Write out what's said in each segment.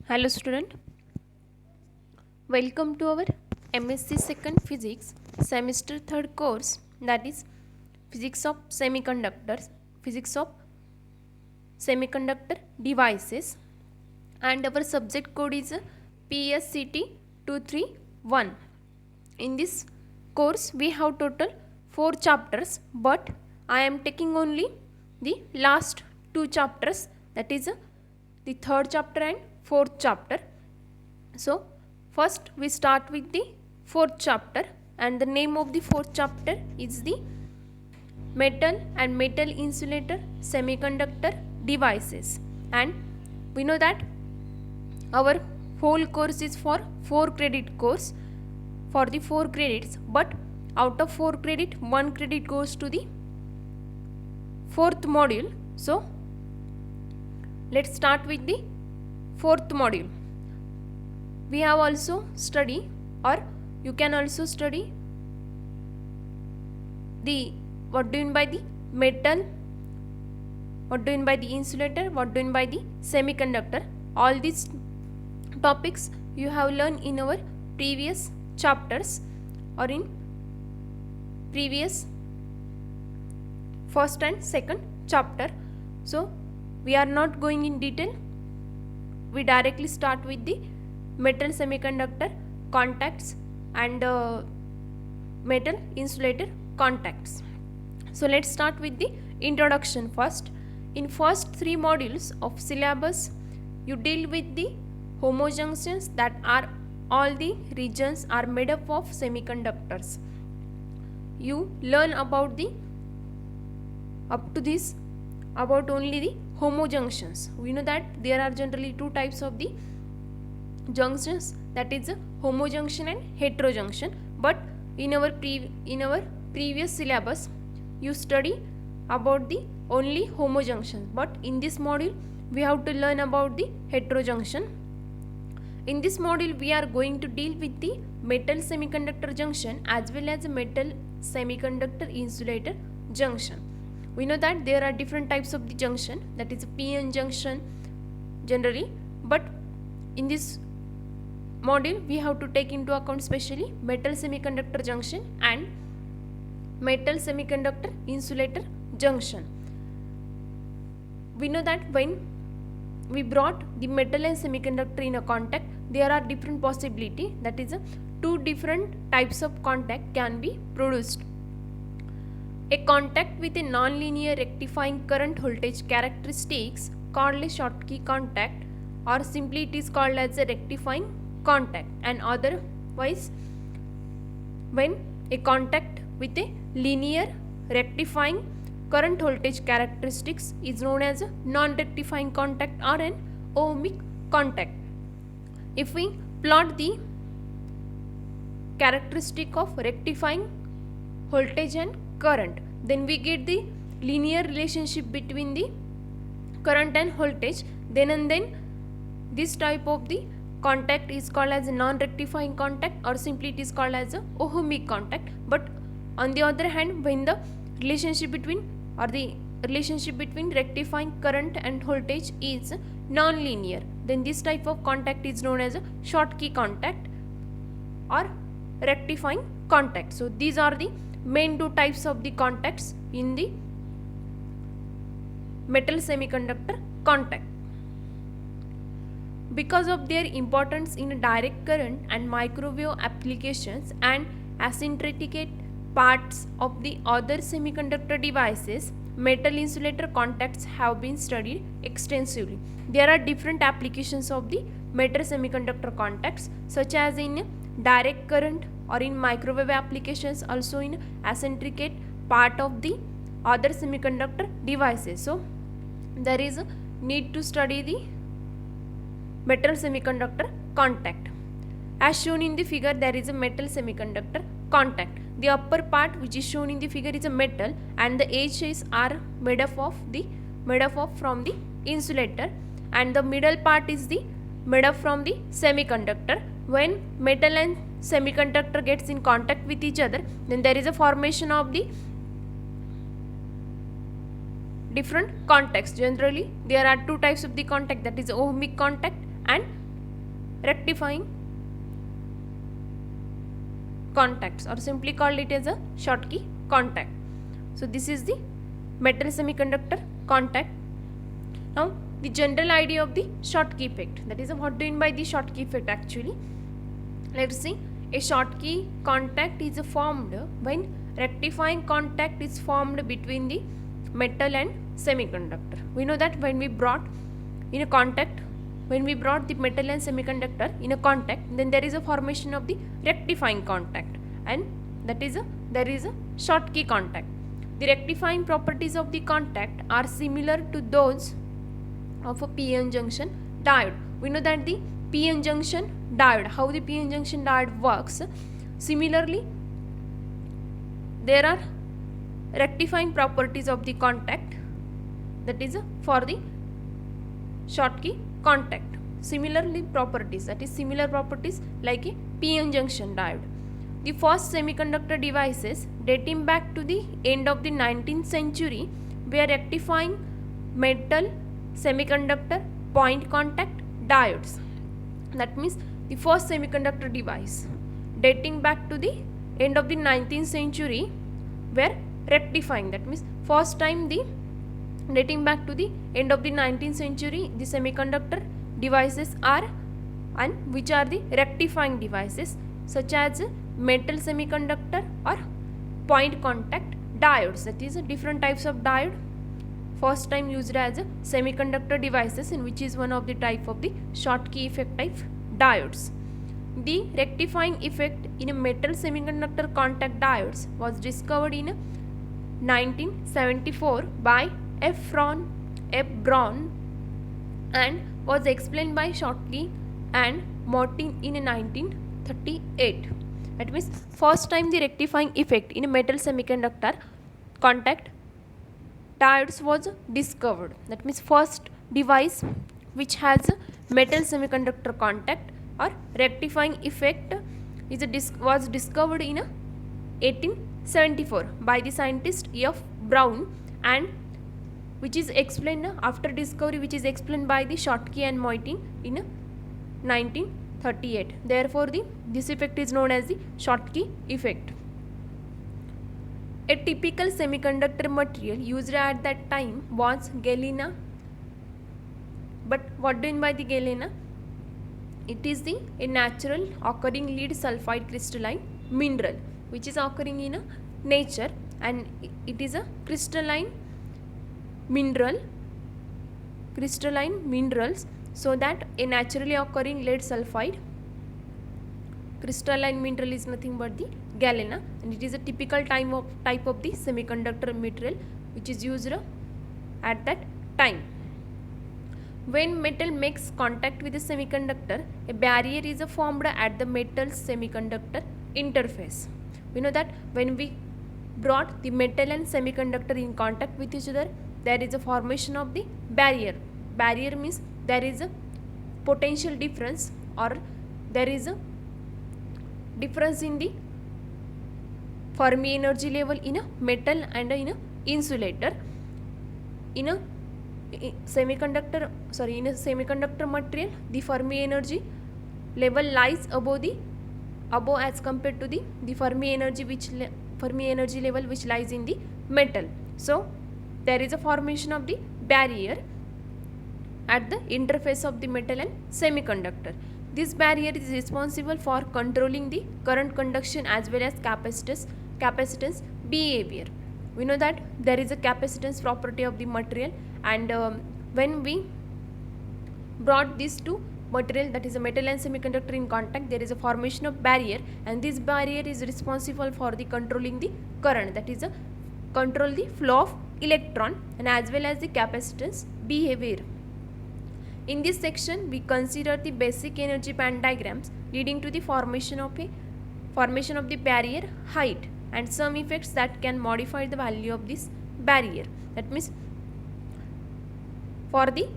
Hello student, welcome to our MSc Second Physics semester 3rd course, that is Physics of Semiconductors, Physics of Semiconductor Devices, and our subject code is PSCT 231. In this course we have total 4 chapters, but I am taking only the last 2 chapters, that is the 3rd chapter and 4th chapter. So first we start with the 4th chapter, and the name of the 4th chapter is the Metal and Metal Insulator Semiconductor Devices. And we know that our whole course is for 4 credit course, for the 4 credits, but out of 4 credit 1 credit goes to the 4th module. So let's start with the 4th module. We have also study, or you can also study the what do you mean by the metal, what do you mean by the insulator, what do you mean by the semiconductor. All these topics you have learned in our previous chapters or in previous first and second chapter. So we are not going in detail, we directly start with the metal semiconductor contacts and metal insulator contacts. So let's start with the introduction first. In first 3 modules of syllabus you deal with the homojunctions, that are all the regions are made up of semiconductors. You learn about the up to this about only the homojunctions. We know that there are generally 2 types of the junctions, that is homojunction and heterojunction, but in our previous syllabus you study about the only homojunction, but in this module we have to learn about the heterojunction. In this module we are going to deal with the metal semiconductor junction as well as metal semiconductor insulator junction. We know that there are different types of the junction, that is PN junction generally, but in this module we have to take into account specially metal semiconductor junction and metal semiconductor insulator junction. We know that when we brought the metal and semiconductor in a contact, there are different possibility, that is 2 different types of contact can be produced. A contact with a non-linear rectifying current voltage characteristics called a Schottky contact, or simply it is called as a rectifying contact, and otherwise when a contact with a linear rectifying current voltage characteristics is known as a non-rectifying contact or an ohmic contact. If we plot the characteristic of rectifying voltage and current, then we get the linear relationship between the current and voltage, then and then this type of the contact is called as a non-rectifying contact, or simply it is called as a ohmic contact. But on the other hand, when the relationship between rectifying current and voltage is non-linear, then this type of contact is known as a Schottky contact or rectifying contact. So these are the main 2 types of the contacts in the metal semiconductor contact. Because of their importance in direct current and microwave applications and asymptotic parts of the other semiconductor devices, metal insulator contacts have been studied extensively. There are different applications of the metal semiconductor contacts, such as in direct current or in microwave applications, also in asymptotic part of the other semiconductor devices. So there is a need to study the metal semiconductor contact. As shown in the figure, there is a metal semiconductor contact. The upper part which is shown in the figure is a metal, and the edges are made up from the insulator, and the middle part is the made up from the semiconductor. When metal and semiconductor gets in contact with each other, then there is a formation of the different contacts. Generally there are two types of the contact, that is ohmic contact and rectifying contacts, or simply called it as a Schottky contact. So this is the metal semiconductor contact. Now the general idea of the Schottky effect, that is what do you mean by the Schottky effect actually. Let's see. A Schottky contact is formed when rectifying contact is formed between the metal and semiconductor. We know that when we brought the metal and semiconductor in a contact, then there is a formation of the rectifying contact, and there is a Schottky contact. The rectifying properties of the contact are similar to those of a p-n junction diode. We know that the p-n junction diode, how the p-n junction diode works. Similarly, there are rectifying properties of the contact, that is for the Schottky contact. Similar properties like a p-n junction diode. The first semiconductor devices dating back to the end of the 19th century were rectifying metal semiconductor point contact diodes. That means the first semiconductor device dating back to the end of the 19th century were rectifying. That means first time the dating back to the end of the 19th century the semiconductor devices are, and which are the rectifying devices, such as metal semiconductor or point contact diodes. That is different types of diode first time used as semiconductor devices, and which is one of the type of the Schottky effect type diodes. The rectifying effect in a metal semiconductor contact diodes was discovered in 1974 by F. Braun and was explained by Schottky and Martin in 1938. That means first time the rectifying effect in a metal semiconductor contact diodes was discovered. That means first device which has a metal semiconductor contact or rectifying effect was discovered in 1874 by the scientist F. Braun, and which is explained after discovery, which is explained by the Schottky and Martin in 1938. Therefore, this effect is known as the Schottky effect. A typical semiconductor material used at that time was galena. But what do you mean by the galena? It is a natural occurring lead sulfide crystalline mineral which is occurring in nature, and it is a crystalline minerals, so that a naturally occurring lead sulfide crystalline mineral is nothing but the galena, and it is a typical type of the semiconductor material which is used at that time. When metal makes contact with a semiconductor, a barrier is formed at the metal semiconductor interface. We know that when we brought the metal and semiconductor in contact with each other, there is a formation of the barrier. Barrier means there is a potential difference, or there is a difference in the Fermi energy level in a metal and in a insulator. In a semiconductor material, the Fermi energy level lies above as compared to the Fermi energy level which lies in the metal. So there is a formation of the barrier at the interface of the metal and semiconductor. This barrier is responsible for controlling the current conduction as well as capacitance behavior. We know that there is a capacitance property of the material, and when we brought these two material, that is a metal and semiconductor in contact, there is a formation of barrier, and this barrier is responsible for the controlling the current, that is control the flow of electron and as well as the capacitance behavior. In this section, we consider the basic energy band diagrams leading to the formation of the barrier height and some effects that can modify the value of this barrier. That means for the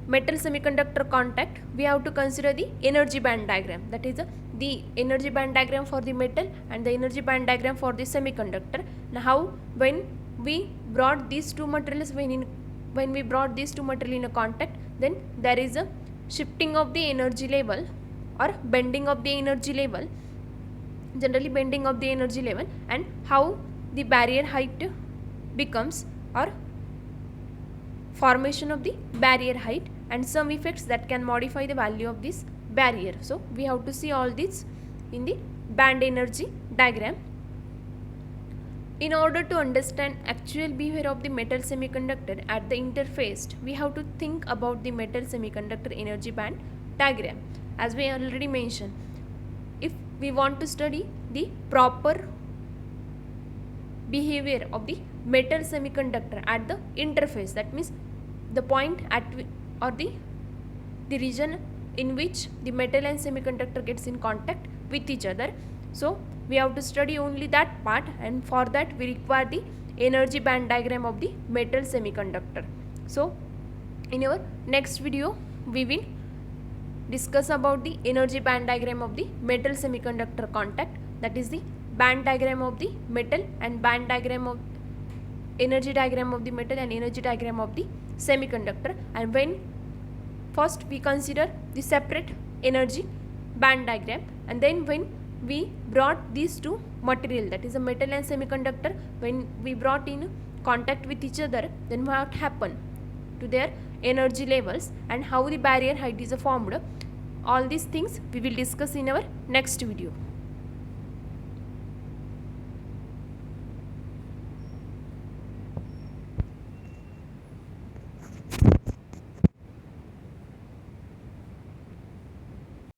metal semiconductor contact, we have to consider the energy band diagram, that is the energy band diagram for the metal and the energy band diagram for the semiconductor. Now how, when we brought these two materials in a contact, then there is a shifting of the energy level or bending of the energy level, generally bending of the energy level, and how the barrier height becomes, or formation of the barrier height, and some effects that can modify the value of this barrier. So we have to see all this in the band energy diagram. In order to understand actual behavior of the metal semiconductor at the interface, we have to think about the metal semiconductor energy band diagram. As we already mentioned, if we want to study the proper behavior of the metal semiconductor at the interface, that means the point at or the region in which the metal and semiconductor gets in contact with each other, so we have to study only that part, and for that we require the energy band diagram of the metal semiconductor. So in our next video we will discuss about the energy band diagram of the metal semiconductor contact, that is the band diagram of the metal and band diagram of energy diagram of the metal and energy diagram of the semiconductor. And when first we consider the separate energy band diagram, and then when we brought these two material, that is a metal and semiconductor, when we brought in contact with each other, then what happened to their energy levels and how the barrier height is formed. All these things we will discuss in our next video.